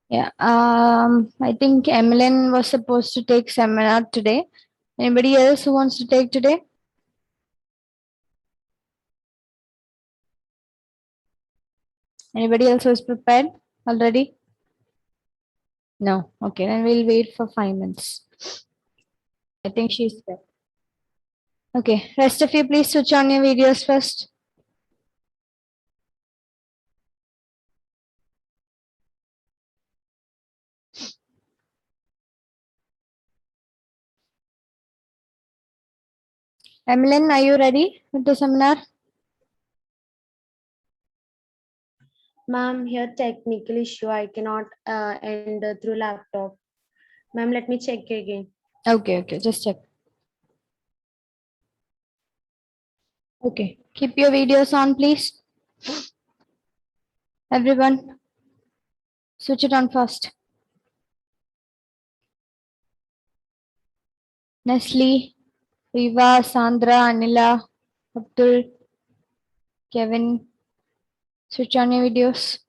Yeah. I think Emily was supposed to take seminar today. Anybody else who wants to take today? Anybody else who is prepared already? No. Okay, then we'll wait for 5 minutes. I think she's there. Okay, rest of you, please switch on your videos first. Emily, are you ready with the seminar? Ma'am, here technical issue. I cannot end through laptop. Ma'am, let me check again. Okay, just check. Okay, keep your videos on, please. Everyone, switch it on first. Nestle, Riva, Sandra, Anila, Abdul, Kevin, switch on your videos.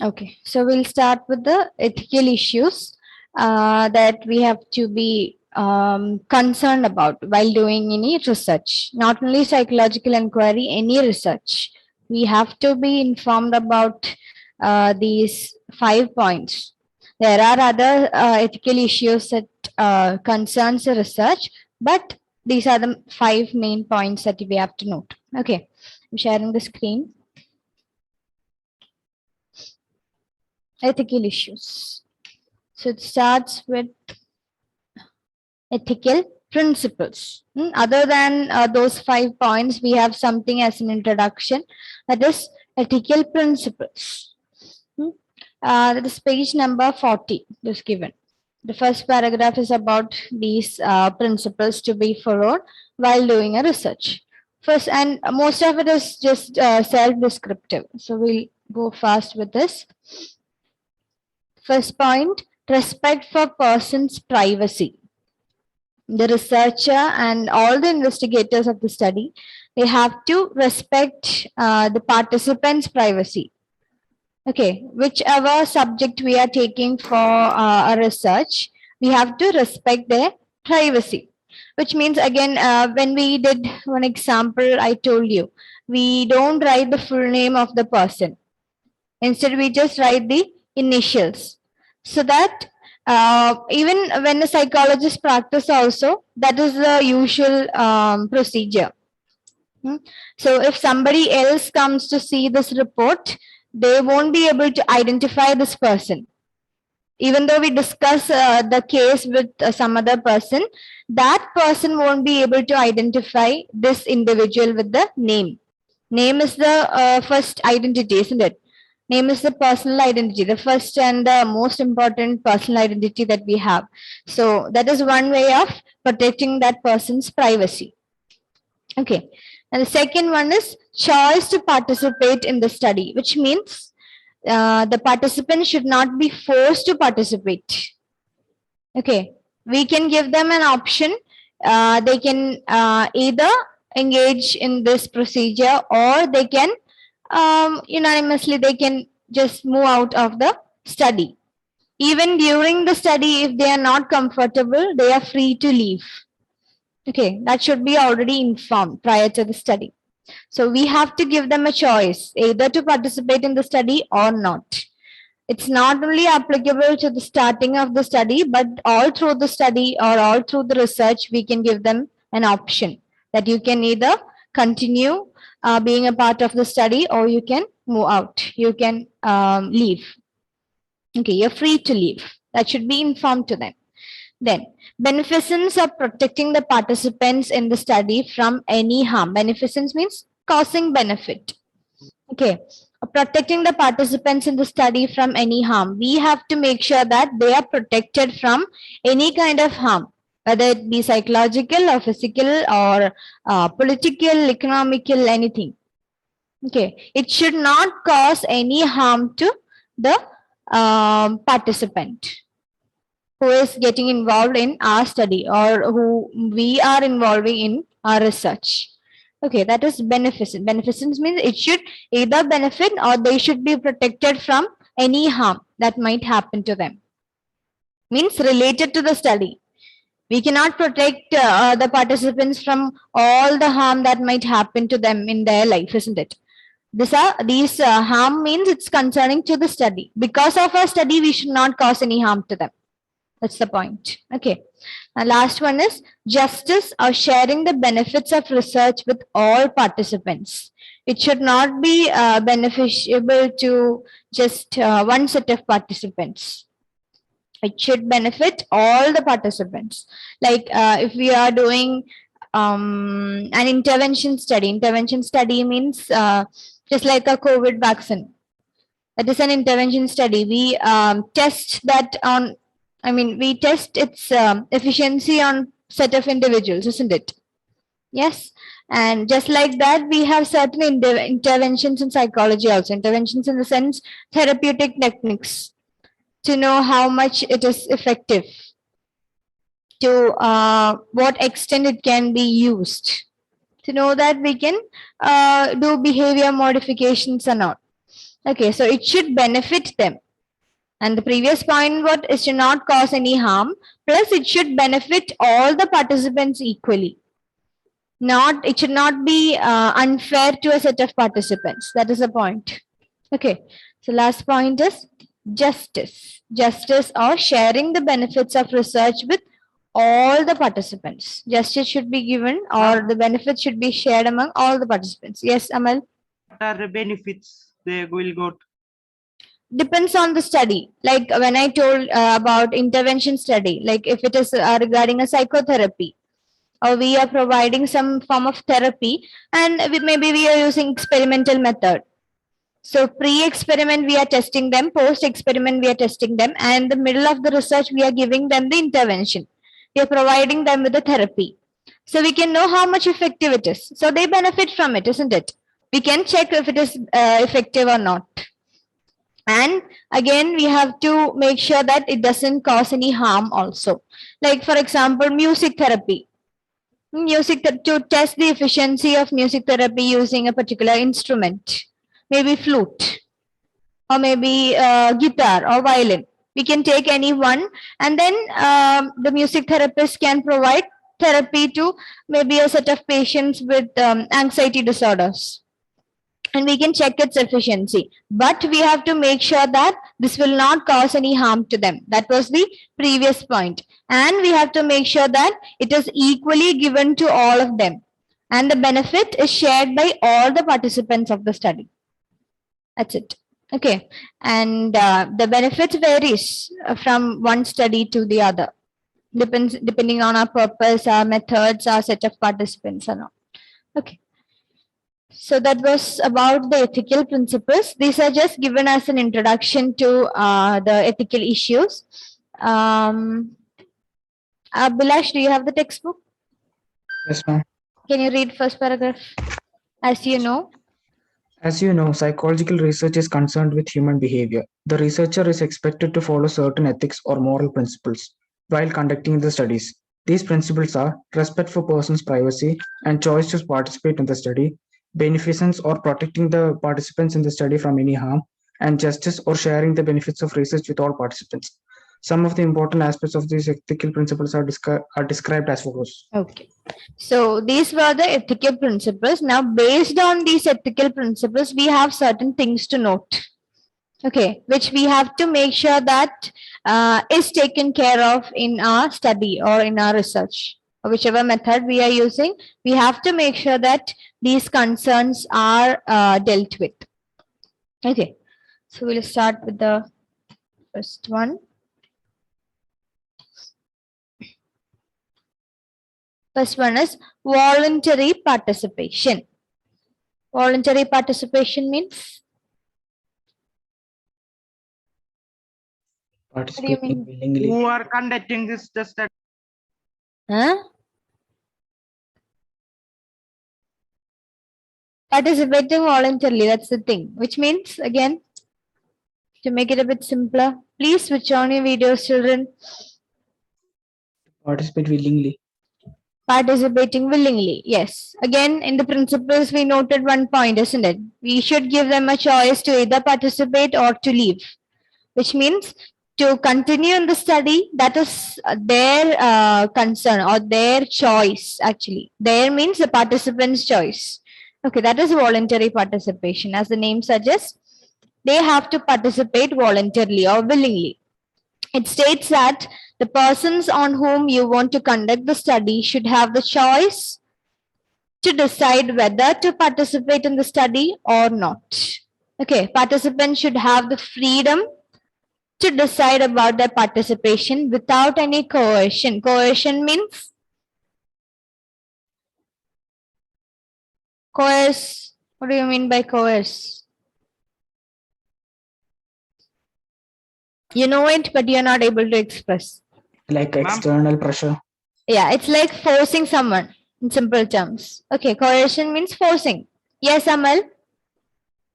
Okay, so we'll start with the ethical issues that we have to be concerned about while doing any research. Not only psychological inquiry, any research. We have to be informed about these 5 points. There are other ethical issues that concerns the research, but these are the 5 main points that we have to note. Okay, I'm sharing the screen. Ethical issues. So it starts with ethical principles. Other than those 5 points, we have something as an introduction, that is ethical principles. That is page number 40 is given. The first paragraph is about these principles to be followed while doing a research. First, and most of it is just self-descriptive. So we'll go fast with this. First point, respect for person's privacy. The researcher and all the investigators of the study, they have to respect the participants' privacy. Okay, whichever subject we are taking for a research, we have to respect their privacy. Which means, again, when we did one example, I told you, we don't write the full name of the person. Instead, we just write the initials. So that even when a psychologist practice also, that is the usual procedure. So if somebody else comes to see this report, they won't be able to identify this person. Even though we discuss the case with some other person, that person won't be able to identify this individual with the name. Name is the first identity, isn't it? Name is the personal identity, the first and the most important personal identity that we have. So that is one way of protecting that person's privacy. Okay. And the second one is choice to participate in the study, which means the participant should not be forced to participate. Okay. We can give them an option. They can either engage in this procedure, or they can unanimously, they can just move out of the study. Even during the study, if they are not comfortable, they are free to leave. Okay, that should be already informed prior to the study. So we have to give them a choice, either to participate in the study or not. It's not only applicable to the starting of the study, but all through the study or all through the research, we can give them an option that you can either continue being a part of the study, or you can move out. You can leave. Okay, you're free to leave. That should be informed to them. Then, beneficence of protecting the participants in the study from any harm. Beneficence means causing benefit. Okay, protecting the participants in the study from any harm. We have to make sure that they are protected from any kind of harm, whether it be psychological or physical or political, economical, anything. Okay, it should not cause any harm to the participant who is getting involved in our study or who we are involving in our research. Okay, that is beneficent. Beneficence means it should either benefit or they should be protected from any harm that might happen to them. Means related to the study. We cannot protect the participants from all the harm that might happen to them in their life, isn't it? These harm means it's concerning to the study. Because of our study, we should not cause any harm to them. That's the point. Okay. And last one is justice or sharing the benefits of research with all participants. It should not be beneficial to just one set of participants. It should benefit all the participants. Like if we are doing an intervention study means just like a COVID vaccine. That is an intervention study. We test that on, we test its efficiency on set of individuals, isn't it? Yes. And just like that, we have certain interventions in psychology also. Interventions in the sense therapeutic techniques to know how much it is effective, to what extent it can be used, to know that we can do behavior modifications or not. Okay, so it should benefit them. And the previous point, what is to not cause any harm, plus it should benefit all the participants equally. It should not be unfair to a set of participants. That is the point. Okay, so last point is justice. Justice or sharing the benefits of research with all the participants. Justice should be given or the benefits should be shared among all the participants. Yes, Amal? What are the benefits they will got? Depends on the study. Like when I told about intervention study, like if it is regarding a psychotherapy, or we are providing some form of therapy, and maybe we are using experimental method. So pre-experiment we are testing them, post-experiment we are testing them, and in the middle of the research we are giving them the intervention. We are providing them with the therapy. So we can know how much effective it is. So they benefit from it, isn't it? We can check if it is effective or not. And again, we have to make sure that it doesn't cause any harm also. Like for example, music therapy. To test the efficiency of music therapy using a particular instrument, maybe flute, or maybe guitar or violin. We can take any one, and then the music therapist can provide therapy to maybe a set of patients with anxiety disorders. And we can check its efficiency. But we have to make sure that this will not cause any harm to them. That was the previous point. And we have to make sure that it is equally given to all of them. And the benefit is shared by all the participants of the study. That's it. Okay. And the benefits varies from one study to the other. Depending on our purpose, our methods, our set of participants and all. Okay. So that was about the ethical principles. These are just given as an introduction to the ethical issues. Bilash, do you have the textbook? Yes, ma'am. Can you read first paragraph? As you know. As you know, psychological research is concerned with human behavior. The researcher is expected to follow certain ethics or moral principles while conducting the studies. These principles are respect for person's privacy and choice to participate in the study, beneficence or protecting the participants in the study from any harm, and justice or sharing the benefits of research with all participants. Some of the important aspects of these ethical principles are described as follows. Okay. So these were the ethical principles. Now, based on these ethical principles, we have certain things to note. Okay, which we have to make sure that is taken care of in our study or in our research. Or whichever method we are using, we have to make sure that these concerns are dealt with. Okay, so we'll start with the first one. First one is voluntary participation. Voluntary participation means? Participating willingly. Who are conducting this test? Huh? Participating voluntarily, that's the thing. Which means, again, to make it a bit simpler, please switch on your videos, children. Participate willingly. Participating willingly. Yes. Again, in the principles, we noted one point, isn't it? We should give them a choice to either participate or to leave, which means to continue in the study, that is their concern or their choice, actually. Their means the participant's choice. Okay, that is voluntary participation. As the name suggests, they have to participate voluntarily or willingly. It states that the persons on whom you want to conduct the study should have the choice to decide whether to participate in the study or not. Okay, participants should have the freedom to decide about their participation without any coercion. Coercion means coerce. What do you mean by coerce? You know it, but you're not able to express. Like Ma'am? external pressure. Yeah, it's like forcing someone in simple terms. Okay, coercion means forcing. Yes, Amal?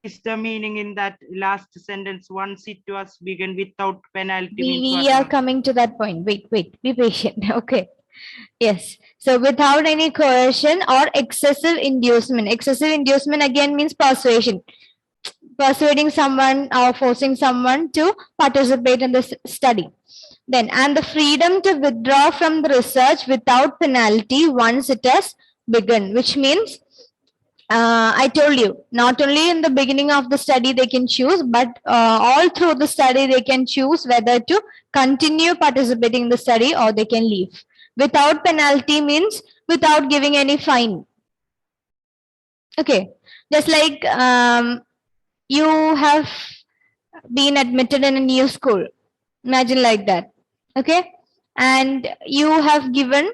Is the meaning in that last sentence, once it was begun without penalty means We what, are ma'am? coming to that point. Wait, be patient. Okay. Yes. So without any coercion or excessive inducement. Excessive inducement again means persuasion. Persuading someone or forcing someone to participate in this study. Then, and the freedom to withdraw from the research without penalty once it has begun, which means I told you, not only in the beginning of the study they can choose, but all through the study they can choose whether to continue participating in the study or they can leave. Without penalty means without giving any fine. Okay, just like you have been admitted in a new school. Imagine like that. Okay, and you have given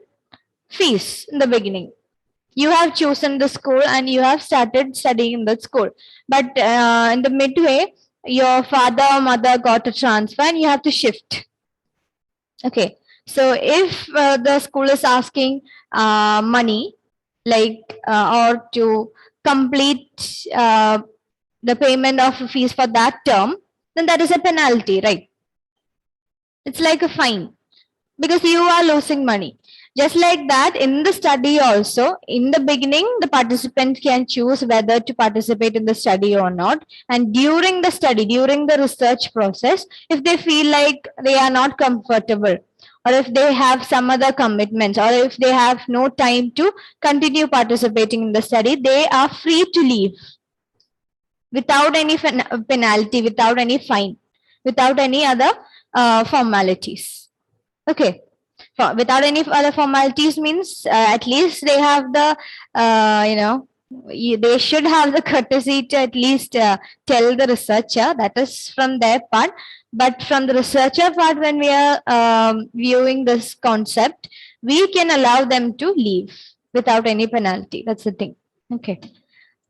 fees in the beginning. You have chosen the school and you have started studying in the school, but in the midway your father or mother got a transfer and you have to shift. Okay, so if the school is asking money, like or to complete the payment of fees for that term, then that is a penalty, right? It's like a fine because you are losing money. Just like that, in the study also, in the beginning, the participant can choose whether to participate in the study or not. And during the study, during the research process, if they feel like they are not comfortable, or if they have some other commitments, or if they have no time to continue participating in the study, they are free to leave without any penalty, without any fine, without any other formalities. Okay. Without any other formalities means at least they have the, they should have the courtesy to at least tell the researcher. That is from their part. But from the researcher part, when we are viewing this concept, we can allow them to leave without any penalty. That's the thing. Okay.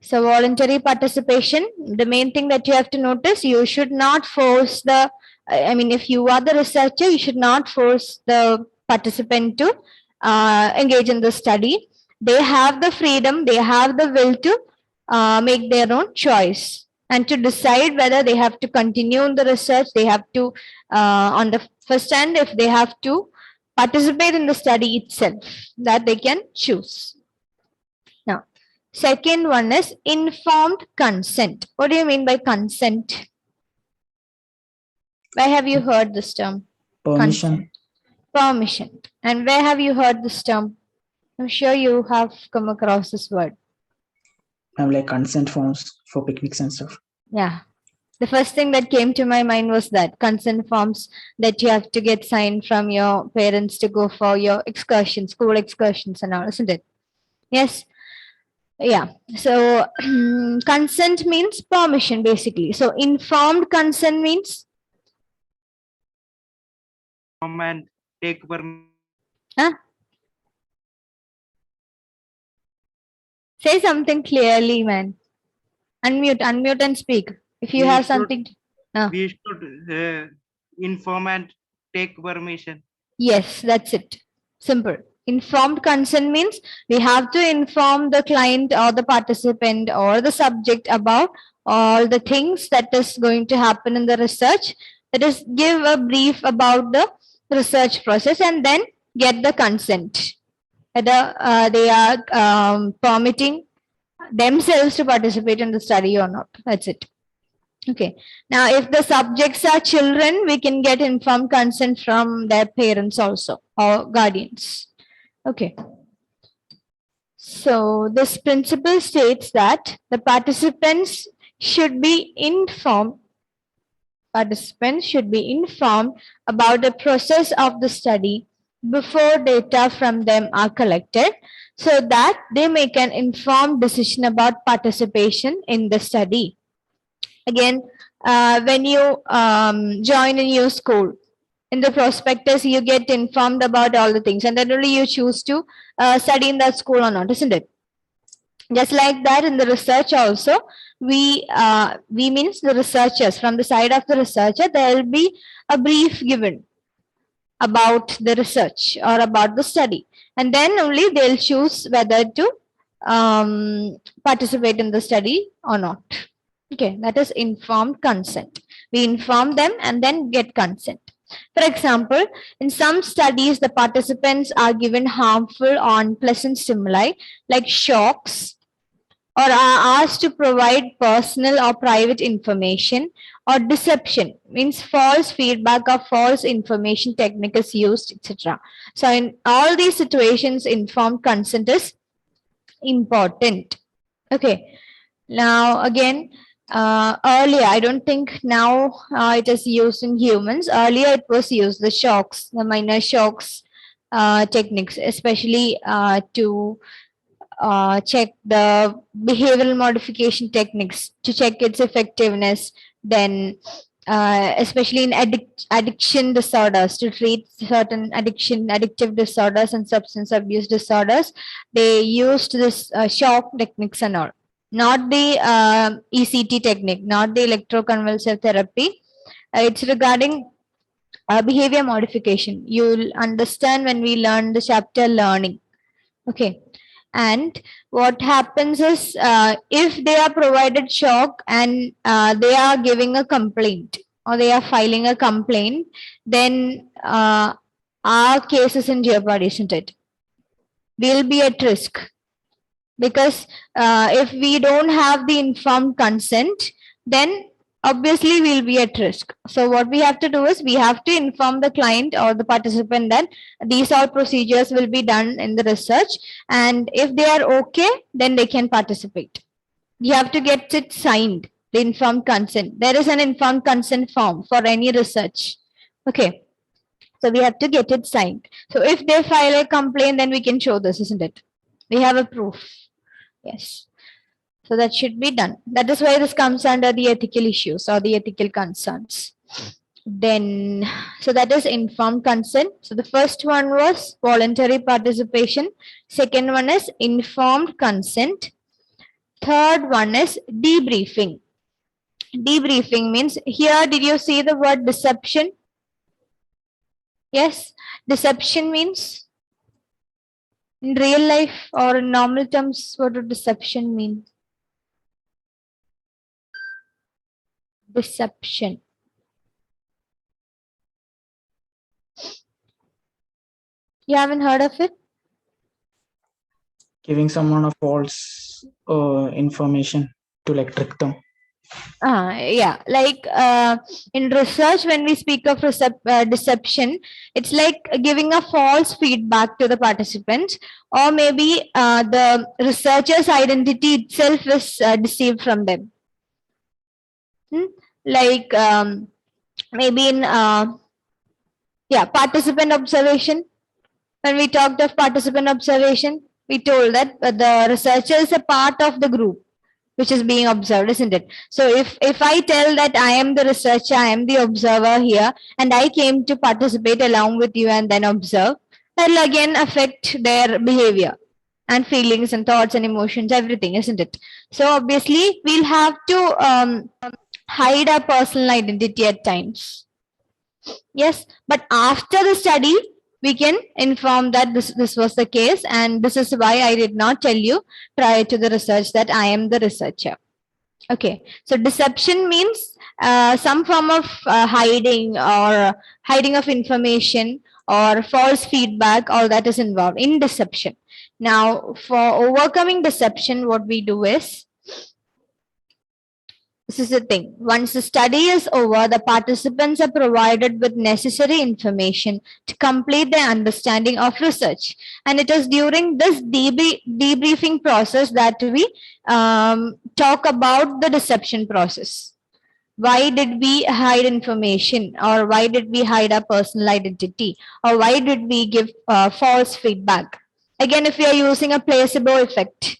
So voluntary participation, the main thing that you have to notice, you should not force the, I mean, if you are the researcher, you should not force the participant to engage in the study. They have the freedom, they have the will to make their own choice and to decide whether they have to continue in the research. They have to, on the first hand, if they have to participate in the study itself, that they can choose. Now, second one is informed consent. What do you mean by consent? Where have you heard this term? Permission. Permission. And where have you heard this term? I'm sure you have come across this word. I'm like consent forms for picnics and stuff. Yeah. The first thing that came to my mind was that consent forms that you have to get signed from your parents to go for your excursions, school excursions and all, isn't it? Yes. Yeah. So consent means permission basically. So informed consent means And take permission. say something clearly, man. Unmute and speak. If you We have should- something. We should inform and take permission. Yes, that's it. Simple. Informed consent means we have to inform the client or the participant or the subject about all the things that is going to happen in the research. That is, give a brief about the research process and then get the consent. whether they are permitting themselves to participate in the study or not. That's it. Okay. Now, if the subjects are children, we can get informed consent from their parents also or guardians. Okay. So this principle states that the participants should be informed. Participants should be informed about the process of the study before data from them are collected, so that they make an informed decision about participation in the study. Again, when you join a new school, in the prospectus, you get informed about all the things, and then only you choose to study in that school or not, isn't it? Just like that, in the research also, we means the researchers, from the side of the researcher, there will be a brief given about the research or about the study, and then only they'll choose whether to participate in the study or not. Okay, that is informed consent. We inform them and then get consent. For example, in some studies, the participants are given harmful or unpleasant stimuli like shocks, or are asked to provide personal or private information, or deception means false feedback or false information technique is used, etc. So in all these situations, informed consent is important. Okay. Now again, earlier, I don't think now it is used in humans. Earlier it was used, the shocks, the minor shocks techniques, especially to check the behavioral modification techniques to check its effectiveness. Then especially in addiction disorders, to treat certain addictive disorders and substance abuse disorders, they used this shock techniques and all. Not the ECT technique, not the electroconvulsive therapy. It's regarding behavior modification. You'll understand when we learn the chapter learning. Okay. And what happens is, if they are provided shock and they are giving a complaint or they are filing a complaint, then our case is in jeopardy, isn't it? We'll be at risk. Because if we don't have the informed consent, then obviously we'll be at risk. So what we have to do is, we have to inform the client or the participant that these all procedures will be done in the research, and if they are okay, then they can participate. You have to get it signed, the informed consent. There is an informed consent form for any research. Okay. So we have to get it signed. So if they file a complaint, then we can show this, isn't it? We have a proof. Yes. So that should be done. That is why this comes under the ethical issues or the ethical concerns. Then, so that is informed consent. So the first one was voluntary participation. Second one is informed consent. Third one is debriefing. Debriefing means, here did you see the word deception? Yes. Deception means, in real life or in normal terms, what would deception mean? Deception. You haven't heard of it? Giving someone a false information to like trick them. Yeah, like in research, when we speak of deception, it's like giving a false feedback to the participants, or maybe the researcher's identity itself is deceived from them. Like maybe in participant observation. When we talked of participant observation, we told that the researcher is a part of the group which is being observed, isn't it? So if I tell that I am the researcher, I am the observer here, and I came to participate along with you and then observe, that will again affect their behavior and feelings and thoughts and emotions, everything, isn't it? So obviously we'll have to hide our personal identity at times. Yes, but after the study, we can inform that this was the case, and this is why I did not tell you prior to the research that I am the researcher. Okay, so deception means some form of hiding or hiding of information, or false feedback, all that is involved in deception. Now, for overcoming deception, what we do is, this is the thing. Once the study is over, the participants are provided with necessary information to complete their understanding of research. And it is during this debriefing process that we talk about the deception process. Why did we hide information, or why did we hide our personal identity, or why did we give false feedback? Again, if we are using a placebo effect,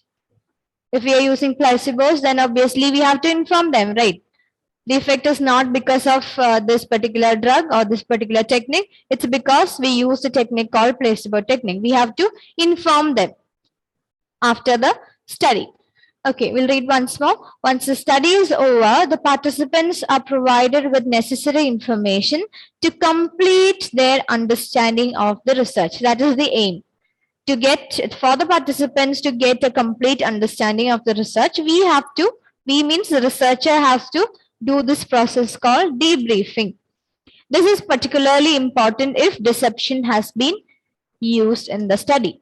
if we are using placebos, then obviously we have to inform them, right? The effect is not because of this particular drug or this particular technique. It's because we use the technique called placebo technique. We have to inform them after the study. Okay, we'll read once more. Once the study is over, the participants are provided with necessary information to complete their understanding of the research. That is the aim. For the participants to get a complete understanding of the research, we means the researcher has to do this process called debriefing. This is particularly important if deception has been used in the study.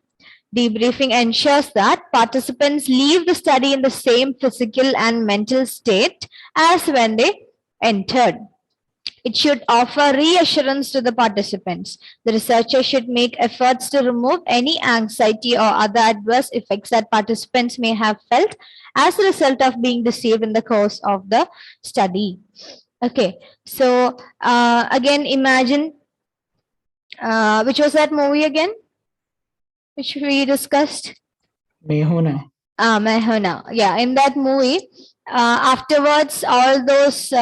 Debriefing ensures that participants leave the study in the same physical and mental state as when they entered. It should offer reassurance to the participants. The researcher should make efforts to remove any anxiety or other adverse effects that participants may have felt as a result of being deceived in the course of the study. Okay, so again, imagine, which was that movie again, which we discussed? Mehuna. Mehuna. Yeah, in that movie, afterwards, all those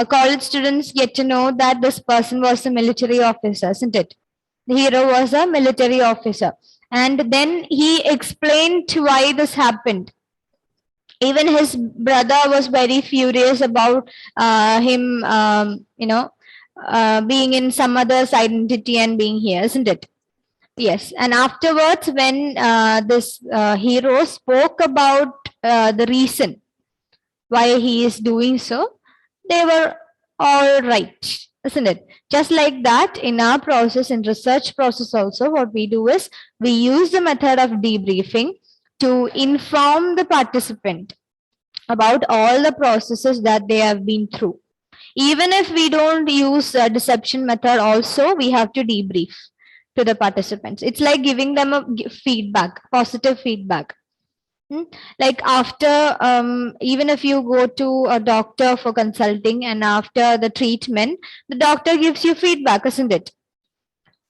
college students get to know that this person was a military officer, isn't it? The hero was a military officer. And then he explained why this happened. Even his brother was very furious about him, being in some other's identity and being here, isn't it? Yes. And afterwards, when this hero spoke about the reason why he is doing so, they were all right, isn't it? Just like that, in our process, in research process also, what we do is we use the method of debriefing to inform the participant about all the processes that they have been through. Even if we don't use a deception method also, we have to debrief to the participants. It's like giving them a feedback, positive feedback. Like after, even if you go to a doctor for consulting and after the treatment, the doctor gives you feedback, isn't it?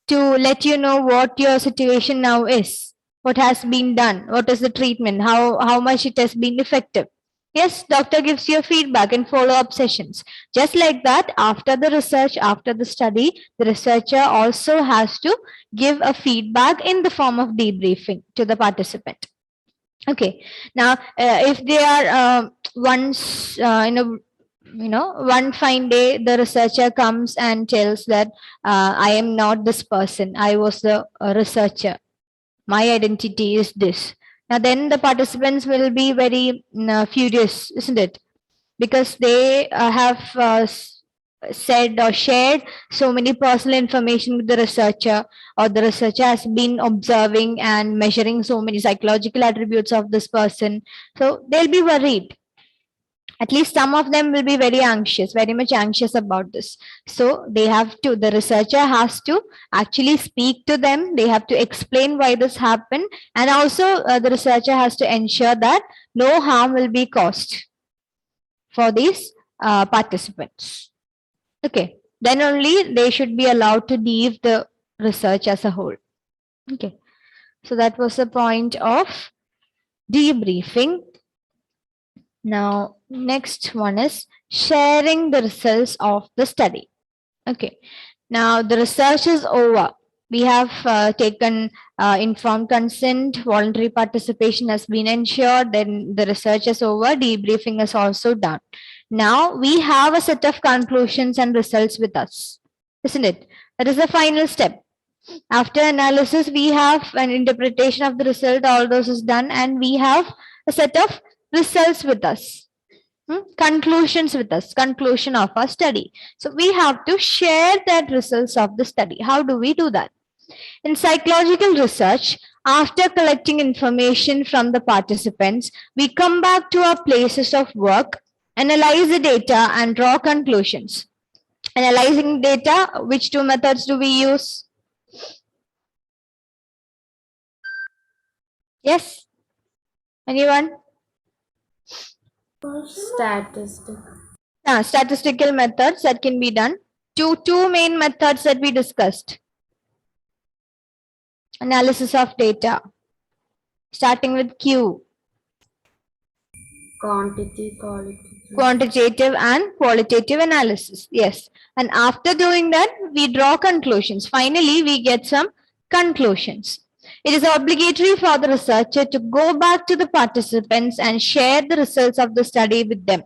To let you know what your situation now is, what has been done, what is the treatment, how much it has been effective. Yes, doctor gives you feedback in follow-up sessions. Just like that, after the research, after the study, the researcher also has to give a feedback in the form of debriefing to the participant. Okay, now if they are once one fine day the researcher comes and tells that I am not this person, I was the researcher, my identity is this. Now then the participants will be very furious, isn't it? Because they have said or shared so many personal information with the researcher, or the researcher has been observing and measuring so many psychological attributes of this person. So they'll be worried. At least some of them will be very anxious, very much anxious about this. So the researcher has to actually speak to them. They have to explain why this happened. And also the researcher has to ensure that no harm will be caused for these participants. Okay, then only they should be allowed to leave the research as a whole. Okay, so that was the point of debriefing. Now, next one is sharing the results of the study. Okay, now the research is over. We have taken informed consent, voluntary participation has been ensured, then the research is over, debriefing is also done. Now we have a set of conclusions and results with us, isn't it? That is the final step. After analysis, we have an interpretation of the result, all those is done, and we have a set of results with us. conclusions with us, conclusion of our study. So we have to share that results of the study. How do we do that? In psychological research, after collecting information from the participants, we come back to our places of work, analyze the data, and draw conclusions. Analyzing data, which two methods do we use? Yes? Anyone? Statistic. Statistical methods that can be done. Two main methods that we discussed. Analysis of data. Starting with Q. Quantity, quality. Quantitative and qualitative analysis. Yes. And after doing that, we draw conclusions. Finally, we get some conclusions. It is obligatory for the researcher to go back to the participants and share the results of the study with them.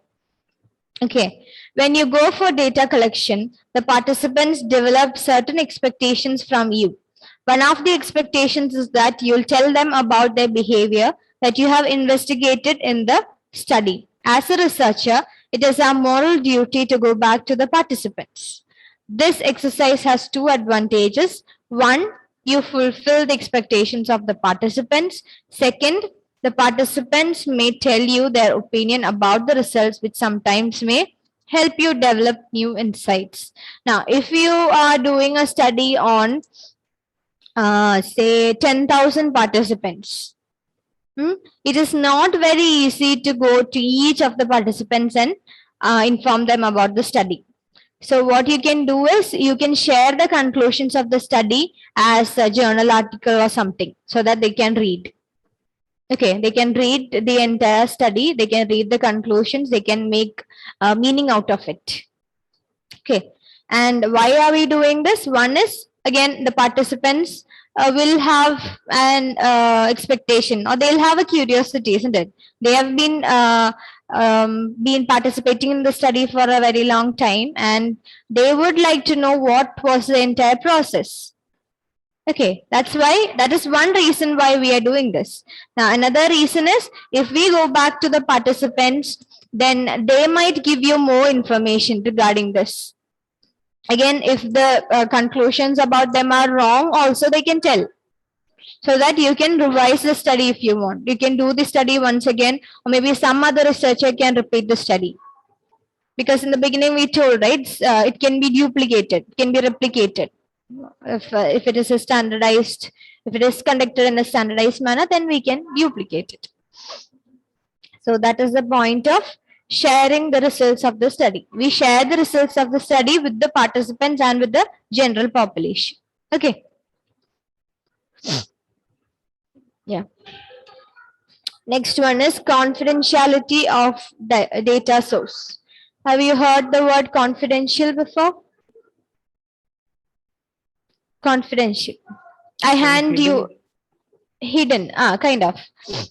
Okay. When you go for data collection, the participants develop certain expectations from you. One of the expectations is that you'll tell them about their behavior that you have investigated in the study. As a researcher, it is our moral duty to go back to the participants. This exercise has two advantages. One, you fulfill the expectations of the participants. Second, the participants may tell you their opinion about the results, which sometimes may help you develop new insights. Now, if you are doing a study on, say, 10,000 participants, it is not very easy to go to each of the participants and inform them about the study. So what you can do is you can share the conclusions of the study as a journal article or something so that they can read. Okay, they can read the entire study, they can read the conclusions, they can make meaning out of it. Okay, and why are we doing this? One is, again, the participants will have an expectation, or they'll have a curiosity, isn't it? They have been participating in the study for a very long time, and they would like to know what was the entire process. Okay, that is one reason why we are doing this. Now, another reason is if we go back to the participants, then they might give you more information regarding this. Again, if the conclusions about them are wrong, also they can tell, so that you can revise the study if you want. You can do the study once again, or maybe some other researcher can repeat the study. Because in the beginning we told, right, it can be duplicated, it can be replicated. If it is a standardized, if it is conducted in a standardized manner, then we can duplicate it. So that is the point of sharing the results of the study. We share the results of the study with the participants and with the general population. Okay. Yeah. Next one is confidentiality of data source. Have you heard the word confidential before? Confidential. I hand you hidden, kind of.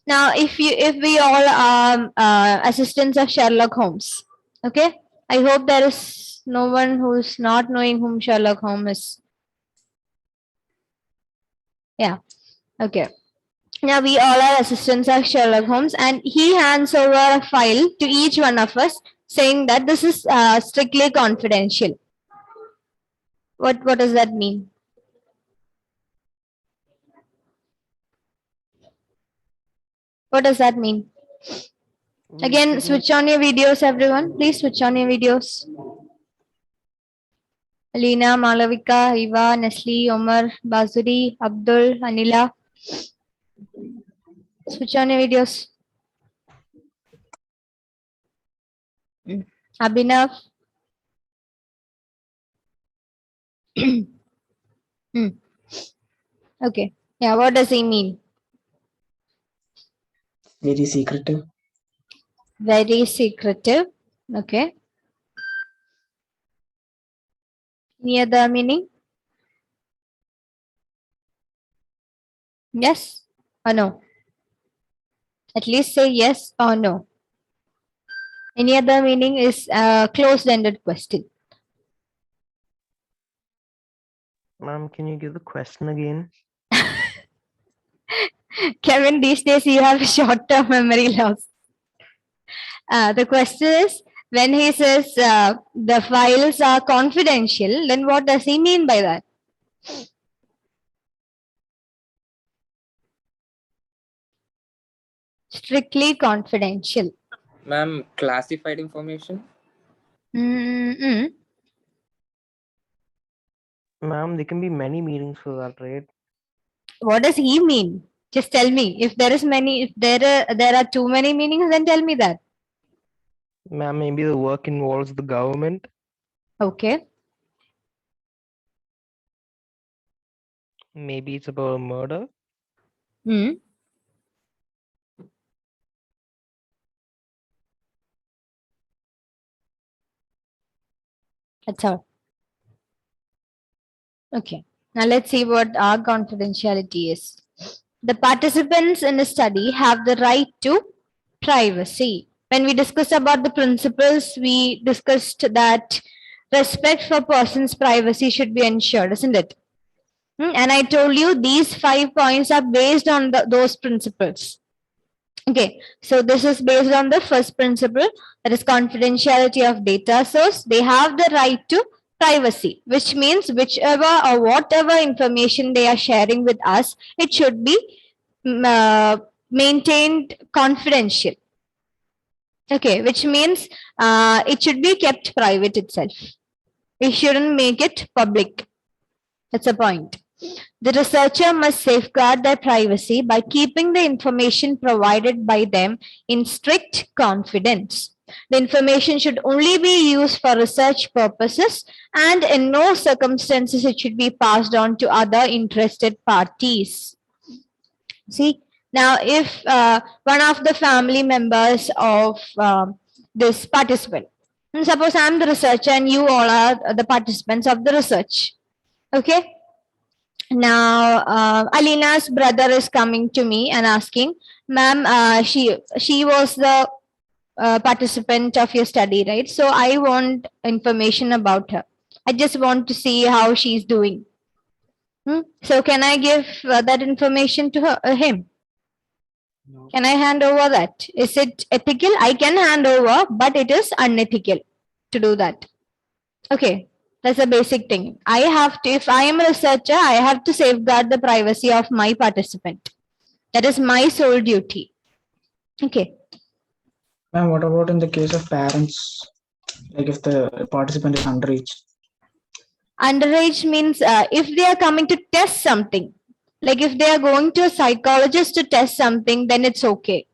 Now, if we all are assistants of Sherlock Holmes, okay? I hope there is no one who's not knowing whom Sherlock Holmes is. Yeah, okay. Now, we all are assistants of Sherlock Holmes, and he hands over a file to each one of us saying that this is strictly confidential. What does that mean? What does that mean? Again, switch on your videos, everyone. Please switch on your videos. Alina, Malavika, Eva, Nesli, Omar, Basuri, Abdul, Anila. Switch on your videos. Abhinav. Okay. Yeah, what does he mean? Very secretive. Very secretive. Okay. Any other meaning? Yes or no? At least say yes or no. Any other meaning is a closed-ended question. Ma'am, can you give the question again? Kevin, these days you have short-term memory loss. The question is, when he says the files are confidential, then what does he mean by that? Strictly confidential. Ma'am, classified information? Mm-mm. Ma'am, there can be many meanings for that, right? What does he mean? Just tell me. If there are too many meanings, then tell me that. Ma'am, maybe the work involves the government. Okay. Maybe it's about a murder. Hmm. That's all. Okay. Now let's see what our confidentiality is. The participants in the study have the right to privacy. When we discussed about the principles, we discussed that respect for person's privacy should be ensured, isn't it? And I told you these 5 points are based on those principles. Okay, so this is based on the first principle, that is confidentiality of data source. They have the right to privacy, which means whichever or whatever information they are sharing with us, it should be maintained confidential. Okay, which means it should be kept private itself. We shouldn't make it public. That's a point. The researcher must safeguard their privacy by keeping the information provided by them in strict confidence. The information should only be used for research purposes, and in no circumstances it should be passed on to other interested parties. See, now if one of the family members of this participant, suppose I'm the researcher and you all are the participants of the research. Okay. Now, Alina's brother is coming to me and asking, ma'am, she was the participant of your study, right? So I want information about her. I just want to see how she's doing. So can I give that information to him? No. Can I hand over that? Is it ethical? I can hand over, but it is unethical to do that. Okay. That's a basic thing. I have to, if I am a researcher, I have to safeguard the privacy of my participant. That is my sole duty. Okay. Ma'am, what about in the case of parents? Like if the participant is underage? Underage means if they are coming to test something, like if they are going to a psychologist to test something, then it's okay.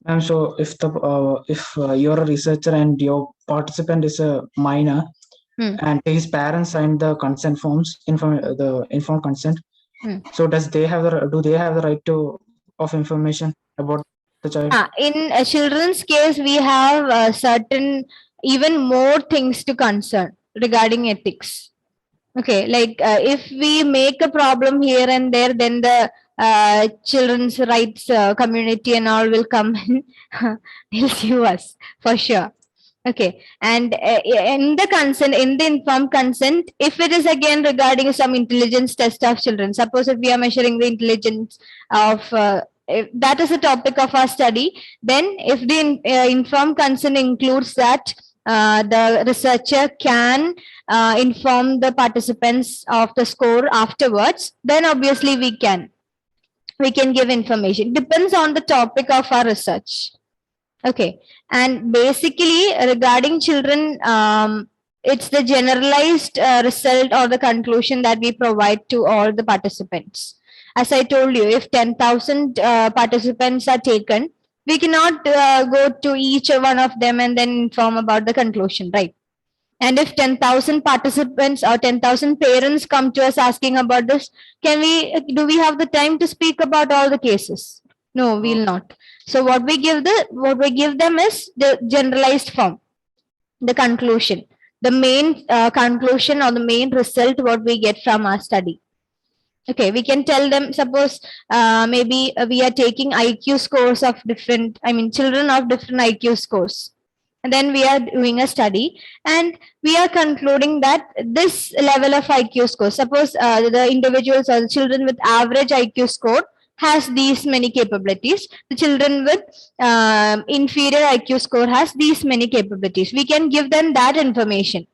And so if you're a researcher and your participant is a minor and his parents signed the consent forms, the informed consent, so do they have the right of information about the child? In a children's case, we have certain even more things to concern regarding ethics. Okay, like if we make a problem here and there, then the children's rights community and all will come and they'll sue us for sure. Okay, and in the consent, in the informed consent, if it is again regarding some intelligence test of children, suppose if we are measuring the intelligence of if that is the topic of our study, then if the informed consent includes that the researcher can inform the participants of the score afterwards, then obviously we can give information. Depends on the topic of our research. Okay, and basically regarding children, it's the generalized result or the conclusion that we provide to all the participants. As I told you, if 10,000 participants are taken, we cannot go to each one of them and then inform about the conclusion, right? And if 10,000 participants or 10,000 parents come to us asking about this, do we have the time to speak about all the cases? No, we'll not. So what we give them is the generalized form, the conclusion, the main conclusion or the main result what we get from our study. Okay, we can tell them, suppose maybe we are taking IQ scores of children of different IQ scores. And then we are doing a study and we are concluding that this level of IQ score, suppose the individuals or the children with average IQ score has these many capabilities. The children with inferior IQ score has these many capabilities. We can give them that information.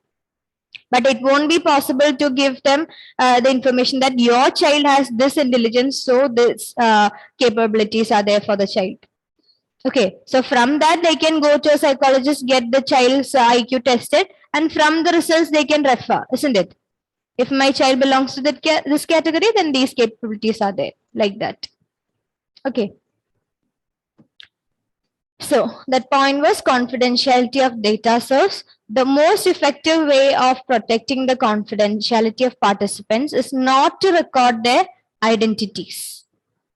But it won't be possible to give them the information that your child has this intelligence, so this capabilities are there for the child. Okay, so from that they can go to a psychologist, get the child's IQ tested, and from the results they can refer, isn't it? If my child belongs to this category, then these capabilities are there, like that. Okay. So that point was confidentiality of data source. The most effective way of protecting the confidentiality of participants is not to record their identities.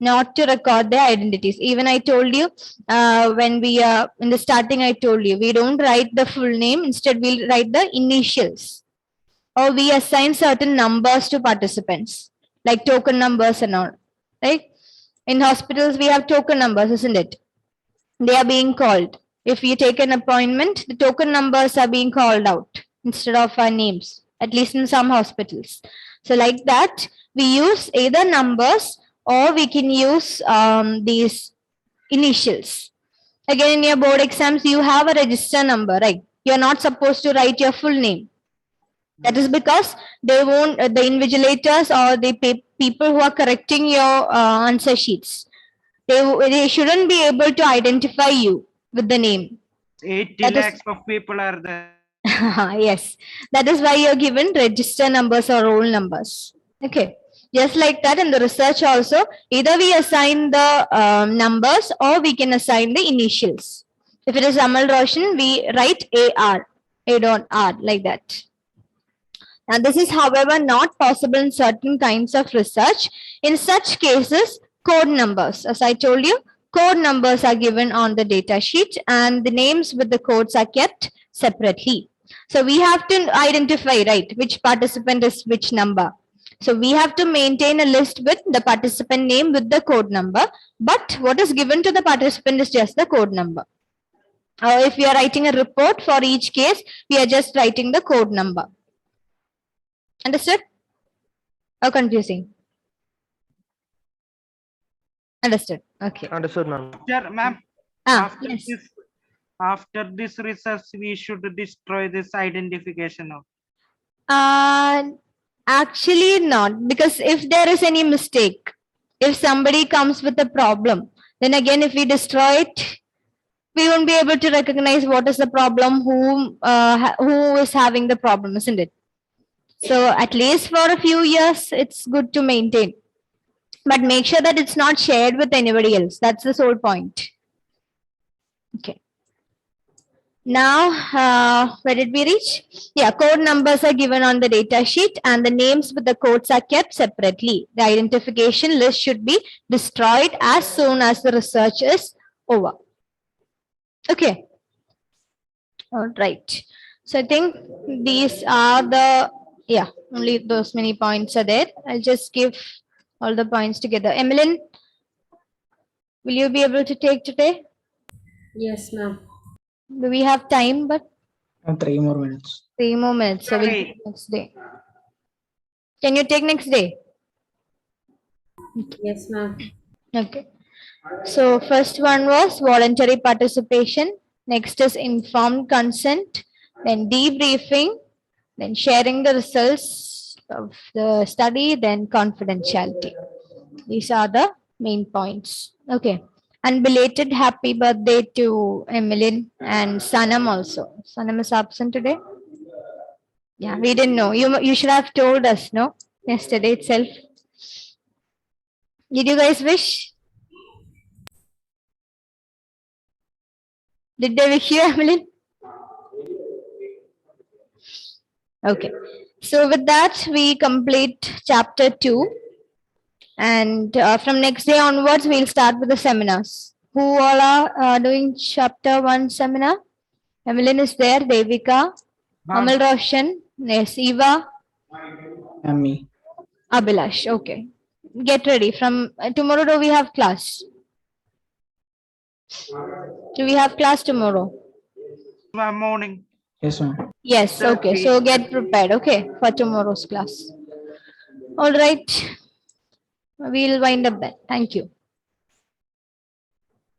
Not to record their identities. Even I told you when we in the starting, I told you we don't write the full name. Instead, we'll write the initials. Or we assign certain numbers to participants, like token numbers and all. Right? In hospitals, we have token numbers, isn't it? They are being called. If you take an appointment, the token numbers are being called out instead of our names, at least in some hospitals. So like that, we use either numbers or we can use these initials. Again, in your board exams, you have a register number, right? You're not supposed to write your full name. That is because they won't, the invigilators or the people who are correcting your answer sheets, they shouldn't be able to identify you with the name. 80 That is- lakhs of people are there. Yes, that is why you're given register numbers or roll numbers. Okay, just like that in the research also, either we assign the numbers or we can assign the initials. If it is Amal Roshan, we write AR, A.R, like that. Now, this is, however, not possible in certain kinds of research. In such cases, code numbers, as I told you, code numbers are given on the data sheet and the names with the codes are kept separately. So we have to identify, right, which participant is which number. So we have to maintain a list with the participant name with the code number, but what is given to the participant is just the code number. If we are writing a report for each case, we are just writing the code number. Understood? Or confusing? Understood. Okay. Understood, ma'am. Ma'am, Yes. after this research, we should destroy this identification of. Actually not, because if there is any mistake, if somebody comes with a problem, then again, if we destroy it, we won't be able to recognize what is the problem, who is having the problem, isn't it? So at least for a few years, it's good to maintain. But make sure that it's not shared with anybody else. That's the sole point. Okay. Now, where did we reach? Yeah, code numbers are given on the data sheet and the names with the codes are kept separately. The identification list should be destroyed as soon as the research is over. Okay. All right. So I think these are the, yeah, only those many points are there. I'll just give all the points together. Emmeline, will you be able to take today? Yes, ma'am. Do we have time? But 3 more minutes. 3 more minutes. So we'll Sorry. take next day. Can you take next day? Yes, ma'am. Okay. So first one was voluntary participation. Next is informed consent. Then debriefing. Then sharing the results of the study. Then confidentiality. These are the main points. Okay. And belated happy birthday to Emmeline and Sanam also. Sanam is absent today. Yeah, we didn't know. You should have told us, no? Yesterday itself. Did you guys wish? Did they wish you, Emmeline? Okay. So with that, we complete chapter 2. And from next day onwards, we'll start with the seminars. Who all are doing chapter 1 seminar? Emmeline is there, Devika, Amal Roshan, yes, Eva, And me. Abhilash. Okay. Get ready. From tomorrow, do we have class? Do we have class tomorrow? Morning. Yes, ma'am. Yes. Okay. So get prepared. Okay. For tomorrow's class. All right. We'll wind up then. Thank you.